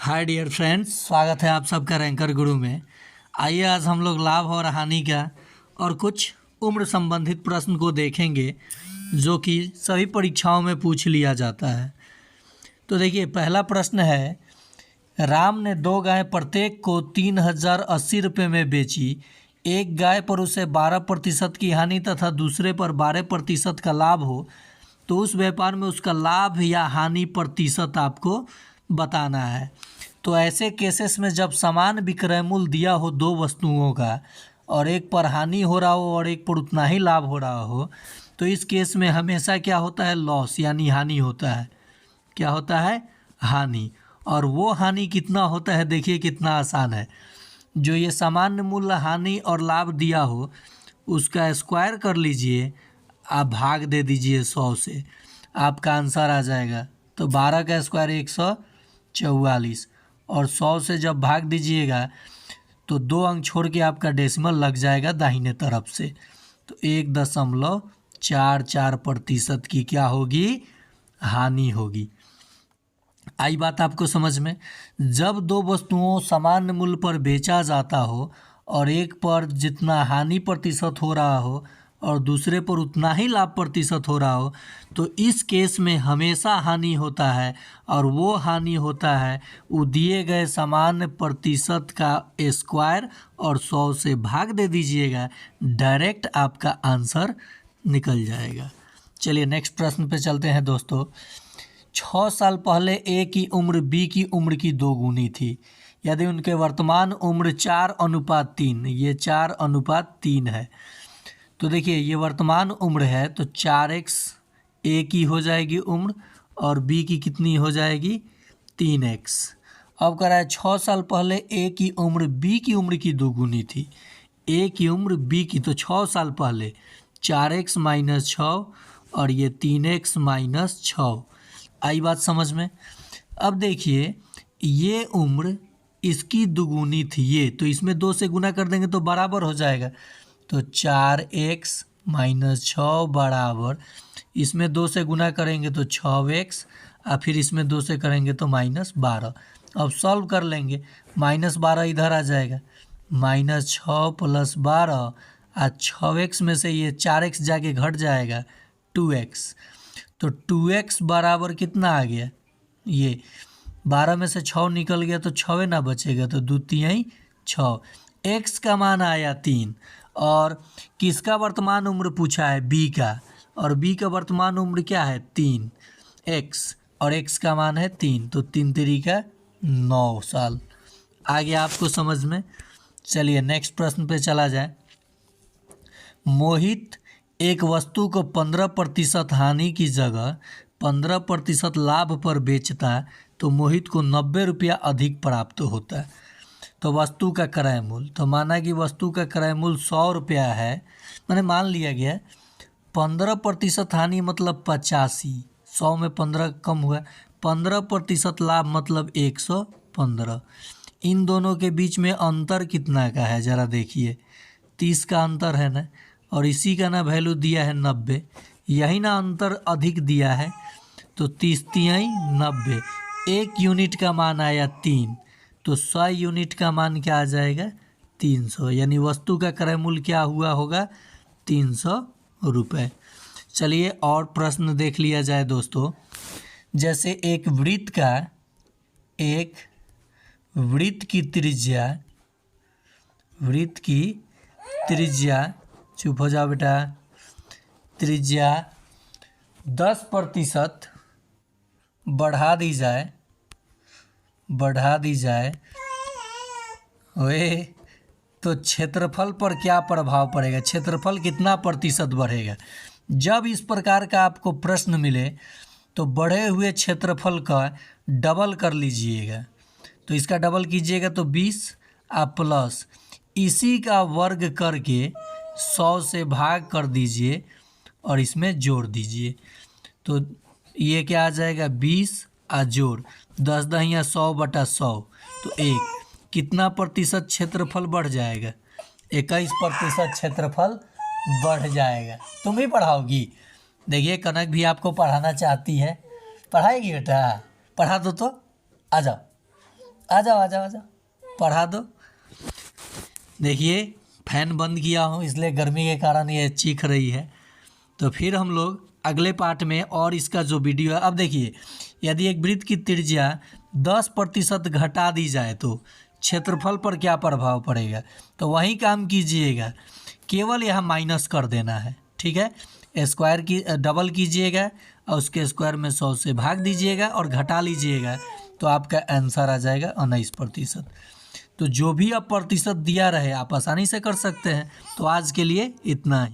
Hi dear friends, स्वागत है आप सबका रैंकर गुरु में। आइए आज हम लोग लाभ और हानि का और कुछ उम्र संबंधित प्रश्न को देखेंगे जो कि सभी परीक्षाओं में पूछ लिया जाता है। तो देखिए, पहला प्रश्न है, राम ने 2 गाय प्रत्येक को 3080 रुपये में बेची। एक गाय पर उसे 12% की हानि तथा दूसरे पर 12% का लाभ हो तो उस व्यापार में उसका लाभ या हानि प्रतिशत आपको बताना है। तो ऐसे केसेस में जब समान विक्रय मूल्य दिया हो दो वस्तुओं का और एक पर हानि हो रहा हो और एक पर उतना ही लाभ हो रहा हो, तो इस केस में हमेशा क्या होता है, लॉस यानी हानि होता है। क्या होता है? हानि। और वो हानि कितना होता है, देखिए कितना आसान है। जो ये सामान्य मूल्य हानि और लाभ दिया हो उसका स्क्वायर कर लीजिए, आप भाग दे दीजिए 100 से, आपका आंसर आ जाएगा। तो 12 का स्क्वायर 144 और 100 से जब भाग दीजिएगा तो 2 अंक छोड़ के आपका डेसिमल लग जाएगा दाहिने तरफ से। तो 1.44% की क्या होगी? हानि होगी। आई बात आपको समझ में? जब दो वस्तुओं समान मूल्य पर बेचा जाता हो और एक पर जितना हानि प्रतिशत हो रहा हो और दूसरे पर उतना ही लाभ प्रतिशत हो रहा हो, तो इस केस में हमेशा हानि होता है। और वो हानि होता है वो दिए गए समान प्रतिशत का स्क्वायर और 100 से भाग दे दीजिएगा, डायरेक्ट आपका आंसर निकल जाएगा। चलिए नेक्स्ट प्रश्न पे चलते हैं दोस्तों। 6 साल पहले ए की उम्र बी की उम्र की 2 गुनी थी। यदि उनके वर्तमान उम्र 4:3, ये 4:3 है। तो देखिए, ये वर्तमान उम्र है तो 4x ए की हो जाएगी उम्र और बी की कितनी हो जाएगी? 3x। अब कह रहा है 6 साल पहले ए की उम्र बी की उम्र की 2 गुनी थी। ए की उम्र बी की, तो 6 साल पहले 4x - 6 और ये 3x - 6। आई बात समझ में? अब देखिए, ये उम्र इसकी दुगुनी थी ये, तो इसमें 2 से गुना कर देंगे तो बराबर हो जाएगा। तो 4x - 6 बराबर, इसमें 2 से गुना करेंगे तो 6x और फिर इसमें 2 से करेंगे तो -12। अब सॉल्व कर लेंगे, -12 इधर आ जाएगा, -6 + 12 और 6x में से ये 4x जाके घट जाएगा 2x। तो 2x बराबर कितना आ गया? ये 12 में से 6 निकल गया तो 6 ना बचेगा, तो 2 तिहाई 6। x का मान आया 3। और किसका वर्तमान उम्र पूछा है? b का। और b का वर्तमान उम्र क्या है? 3x और x का मान है 3, तो 3 3 का 9 साल। आ गया आपको समझ में? चलिए नेक्स्ट प्रश्न पे चला जाए। मोहित एक वस्तु को 15% हानि की जगह 15% लाभ पर बेचता तो मोहित को 90 रुपया अधिक प्राप्त होता है। तो वस्तु का क्रय मूल्य, तो माना कि वस्तु का क्रय मूल्य 100 रुपया है, मैंने मान लिया गया। 15% हानि मतलब 85, 100 में 15 कम हुआ। 15% लाभ मतलब 115। इन दोनों के बीच में अंतर कितना का है ज़रा देखिए, 30 का अंतर है ना, और इसी का ना वैल्यू दिया है 90, यही ना अंतर अधिक दिया है। तो 30 तिहाई 90, 1 यूनिट का मान आया 3, तो 100 यूनिट का मान क्या आ जाएगा? 300। यानी वस्तु का क्रय मूल्य क्या हुआ होगा? 300 रुपये। चलिए और प्रश्न देख लिया जाए दोस्तों। जैसे एक वृत्त की त्रिज्या, चुप हो जाओ बेटा, त्रिज्या 10% बढ़ा दी जाए ओए, तो क्षेत्रफल पर क्या प्रभाव पड़ेगा? क्षेत्रफल कितना प्रतिशत बढ़ेगा? जब इस प्रकार का आपको प्रश्न मिले तो बढ़े हुए क्षेत्रफल का डबल कर लीजिएगा। तो इसका डबल कीजिएगा तो 20 प्लस इसी का वर्ग करके 100 से भाग कर दीजिए और इसमें जोड़ दीजिए। तो ये क्या आ जाएगा? 20 और जोड़ 10 दहिया 100/100, तो 1। कितना प्रतिशत क्षेत्रफल बढ़ जाएगा? 21% क्षेत्रफल बढ़ जाएगा। तुम भी पढ़ाओगी? देखिए, कनक भी आपको पढ़ाना चाहती है, पढ़ाएगी बेटा? पढ़ा दो तो आ जाओ, आ जाओ आ जाओ आ जाओ, पढ़ा दो। देखिए फैन बंद किया हूँ इसलिए गर्मी के कारण ये चीख रही है। तो फिर हम लोग अगले पार्ट में और इसका जो वीडियो है, अब देखिए यदि एक वृत्त की त्रिज्या 10% घटा दी जाए तो क्षेत्रफल पर क्या प्रभाव पड़ेगा। तो वही काम कीजिएगा, केवल यहाँ माइनस कर देना है, ठीक है। स्क्वायर की डबल कीजिएगा और उसके स्क्वायर में 100 से भाग दीजिएगा और घटा लीजिएगा तो आपका आंसर आ जाएगा 19%। तो जो भी अब प्रतिशत दिया रहे आप आसानी से कर सकते हैं। तो आज के लिए इतना ही।